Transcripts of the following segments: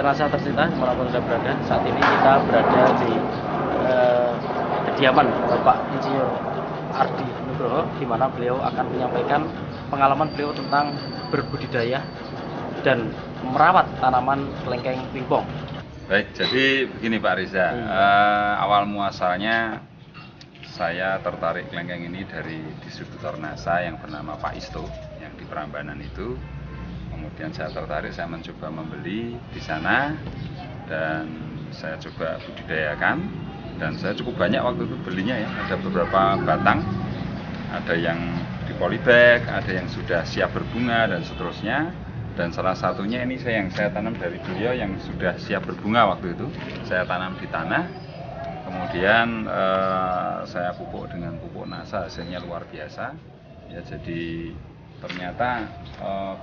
Mitra tercinta dimanapun Anda berada, saat ini kita berada di kediaman Bapak Insinyur Ardi Nugroho, di mana beliau akan menyampaikan pengalaman beliau tentang berbudidaya dan merawat tanaman kelengkeng pingpong. Baik, jadi begini Pak Riza, awal muasalnya saya tertarik kelengkeng ini dari distributor NASA yang bernama Pak Isto yang di Prambanan itu. Kemudian saya tertarik, saya mencoba membeli di sana dan saya coba budidayakan, dan saya cukup banyak waktu itu belinya ya. Ada beberapa batang, ada yang di polybag, ada yang sudah siap berbunga dan seterusnya. Dan salah satunya ini yang saya tanam dari beliau yang sudah siap berbunga waktu itu. Saya tanam di tanah, kemudian saya pupuk dengan pupuk NASA, hasilnya luar biasa. Ya, jadi ternyata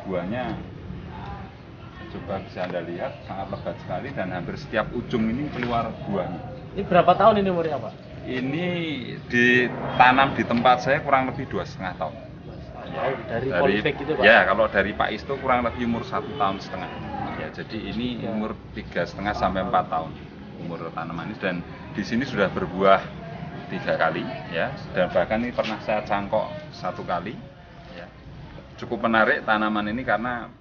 buahnya, coba bisa Anda lihat, sangat lebat sekali dan hampir setiap ujung ini keluar buahnya. Ini berapa tahun ini umurnya Pak? Ini ditanam di tempat saya kurang lebih 2,5 tahun. Dari polybag itu Pak? Ya, kalau dari Pak Isto kurang lebih umur 1,5 tahun. Ya, jadi ini umur 3,5 sampai 4 tahun umur tanaman ini, dan di sini sudah berbuah 3 kali ya, dan bahkan ini pernah saya cangkok 1 kali. Ya. Cukup menarik tanaman ini karena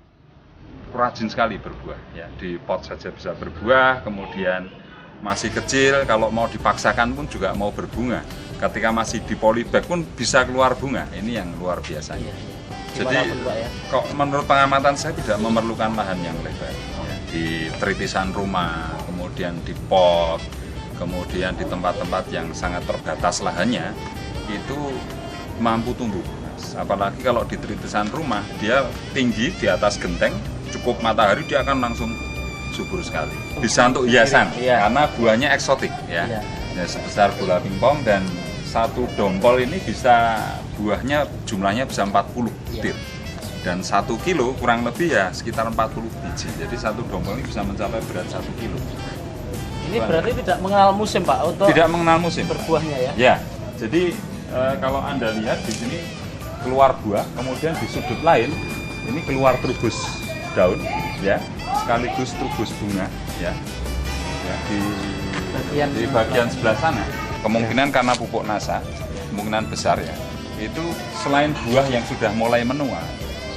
rajin sekali berbuah ya, di pot saja bisa berbuah, kemudian masih kecil kalau mau dipaksakan pun juga mau berbunga. Ketika masih di polybag pun bisa keluar bunga. Ini yang luar biasanya. Jadi kok menurut pengamatan saya tidak memerlukan lahan yang lebar ya. Di tritisan rumah, kemudian di pot, kemudian di tempat-tempat yang sangat terbatas lahannya, itu mampu tumbuh. Apalagi kalau di tritisan rumah, dia tinggi di atas genteng, cukup matahari dia akan langsung subur sekali. Bisa untuk hiasan karena buahnya eksotik ya. Ya, sebesar bola pingpong, dan satu dongkol ini bisa buahnya jumlahnya bisa 40 butir. Dan 1 kilo kurang lebih ya sekitar 40 biji. Jadi satu dongkol ini bisa mencapai berat 1 kilo. Ini berarti tidak mengenal musim Pak untuk tidak mengenal musim berbuahnya ya? Ya. Jadi kalau Anda lihat di sini keluar buah, kemudian di sudut lain ini keluar trubus daun ya, sekaligus trubus bunga ya, di bagian sebelah sana. Kemungkinan karena pupuk NASA, kemungkinan besar ya, itu selain buah yang sudah mulai menua,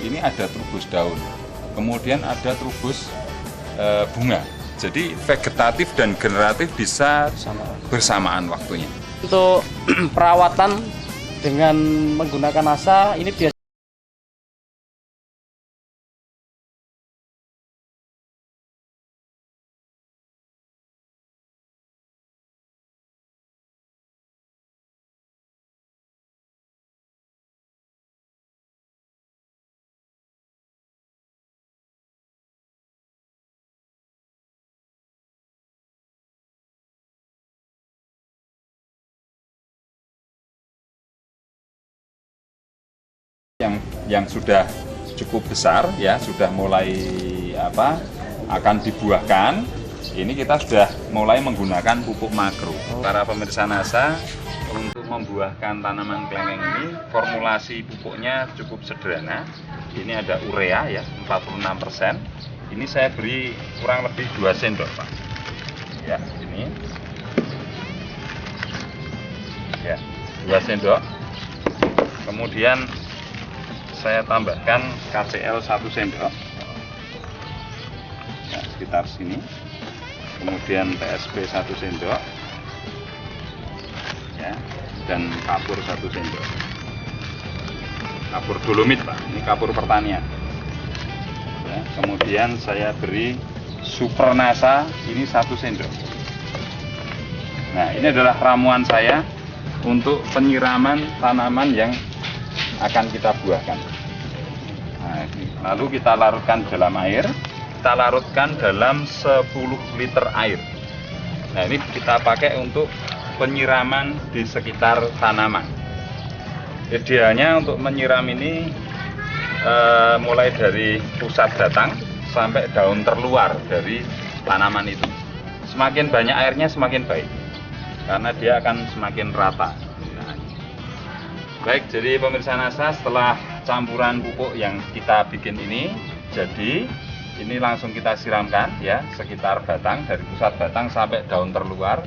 ini ada trubus daun, kemudian ada trubus bunga. Jadi vegetatif dan generatif bisa bersamaan waktunya. Untuk perawatan dengan menggunakan NASA ini biasa yang sudah cukup besar ya, sudah mulai akan dibuahkan. Ini kita sudah mulai menggunakan pupuk makro. Para pemirsa NASA, untuk membuahkan tanaman kelengkeng ini formulasi pupuknya cukup sederhana. Ini ada urea ya 46%. Ini saya beri kurang lebih 2 sendok Pak. Ya, ini. Ya, 2 sendok. Kemudian saya tambahkan KCl 1 sendok ya, sekitar sini, kemudian TSP 1 sendok ya, dan kapur 1 sendok, kapur dolomit Pak, ini kapur pertanian ya. Kemudian saya beri super NASA ini 1 sendok. Nah, ini adalah ramuan saya untuk penyiraman tanaman yang akan kita buahkan. Nah, lalu kita larutkan dalam air. Kita larutkan dalam 10 liter air. Nah, ini kita pakai untuk penyiraman di sekitar tanaman. Idealnya untuk menyiram ini mulai dari pusat batang sampai daun terluar dari tanaman itu. Semakin banyak airnya semakin baik, karena dia akan semakin rata. Baik, jadi pemirsa NASA, setelah campuran pupuk yang kita bikin ini jadi, ini langsung kita siramkan ya, sekitar batang, dari pusat batang sampai daun terluar.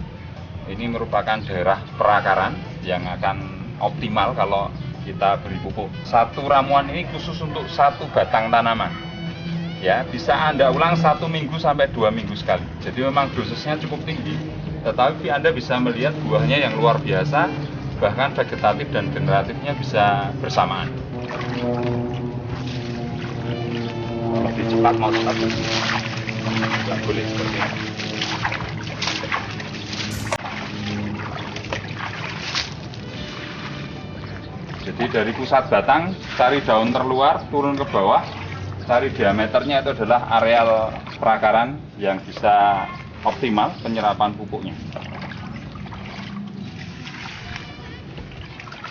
Ini merupakan daerah perakaran yang akan optimal kalau kita beri pupuk. Satu ramuan ini khusus untuk satu batang tanaman. Ya, bisa Anda ulang 1 minggu sampai 2 minggu sekali. Jadi memang dosisnya cukup tinggi, tetapi Anda bisa melihat buahnya yang luar biasa, bahkan vegetatif dan generatifnya bisa bersamaan. Lebih cepat mau cepat, nggak boleh seperti ini. Jadi dari pusat batang, cari daun terluar, turun ke bawah, cari diameternya, itu adalah areal perakaran yang bisa optimal penyerapan pupuknya.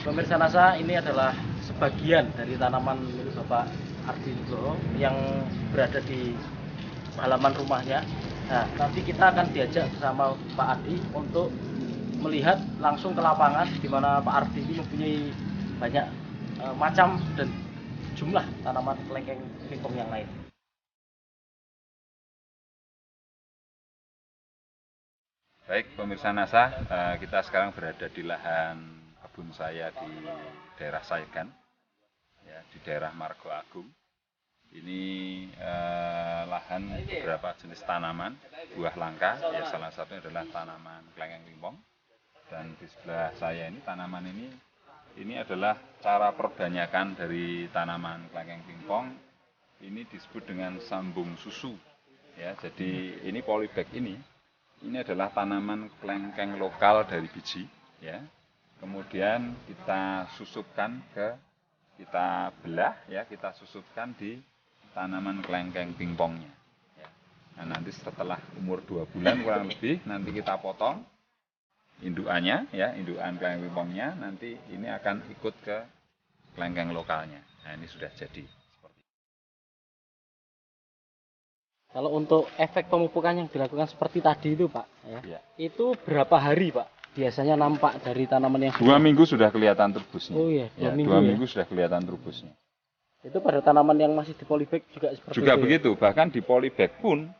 Pemirsa NASA, ini adalah sebagian dari tanaman milik Bapak Ardi Nugroho yang berada di halaman rumahnya. Nah, nanti kita akan diajak bersama Pak Ardi untuk melihat langsung ke lapangan di mana Pak Ardi ini mempunyai banyak macam dan jumlah tanaman kelengkeng pingpong yang lain. Baik pemirsa NASA, kita sekarang berada di lahan kebun saya di daerah Sayegan, ya, di daerah Margo Agung. Ini lahan beberapa jenis tanaman, buah langka, ya salah satunya adalah tanaman kelengkeng pingpong. Dan di sebelah saya ini tanaman ini adalah cara perbanyakan dari tanaman kelengkeng pingpong. Ini disebut dengan sambung susu. Ya, jadi ini polybag ini adalah tanaman kelengkeng lokal dari biji. Ya. Kemudian kita susupkan kita belah, ya, kita susupkan di tanaman kelengkeng pingpongnya. Ya. Nah, nanti setelah umur 2 bulan kurang lebih, nanti kita potong indukannya, ya, indukan kelengkeng pingpongnya, nanti ini akan ikut ke kelengkeng lokalnya. Nah, ini sudah jadi. Kalau untuk efek pemupukan yang dilakukan seperti tadi itu Pak, ya. Itu berapa hari Pak biasanya nampak dari tanaman yang 2 minggu sudah kelihatan turbusnya. Oh iya, 2 minggu, 2 minggu sudah kelihatan turbusnya. Itu pada tanaman yang masih di polybag juga seperti juga itu. Begitu, ya? Bahkan di polybag pun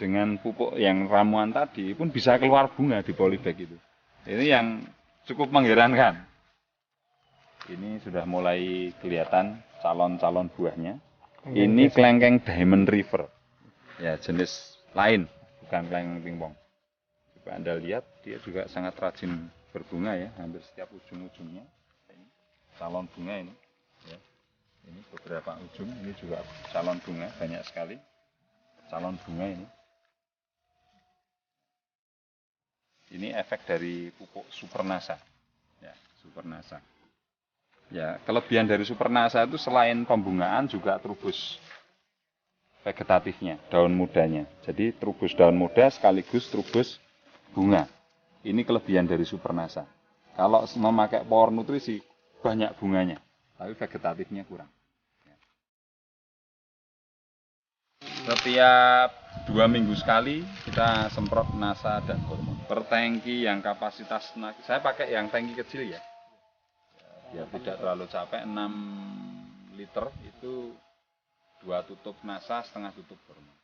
dengan pupuk yang ramuan tadi pun bisa keluar bunga di polybag itu. Ini yang cukup mengherankan. Ini sudah mulai kelihatan calon-calon buahnya. Ini kelengkeng Diamond River. Ya, jenis lain, bukan kelengkeng pingpong. Coba Anda lihat, dia juga sangat rajin berbunga ya, hampir setiap ujung-ujungnya. Ini calon bunga ini. Ya. Ini beberapa ujung, ini juga calon bunga, banyak sekali calon bunga ini. Ini efek dari pupuk Supernasa. Ya, Supernasa. Ya, kelebihan dari Supernasa itu selain pembungaan juga trubus vegetatifnya, daun mudanya. Jadi trubus daun muda sekaligus trubus bunga. Ini kelebihan dari Supernasa. Kalau memakai Power Nutrisi banyak bunganya, tapi vegetatifnya kurang. Setiap 2 minggu sekali kita semprot Nasa dan hormon. Per tangki yang kapasitas, saya pakai yang tangki kecil ya. Biar tidak terlalu capek, 6 liter itu 2 tutup Nasa, setengah tutup hormon.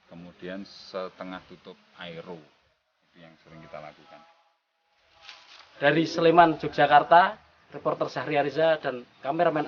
Kemudian setengah tutup aero. Itu yang sering kita lakukan. Dari Sleman, Yogyakarta, reporter Syahriariza dan kameramen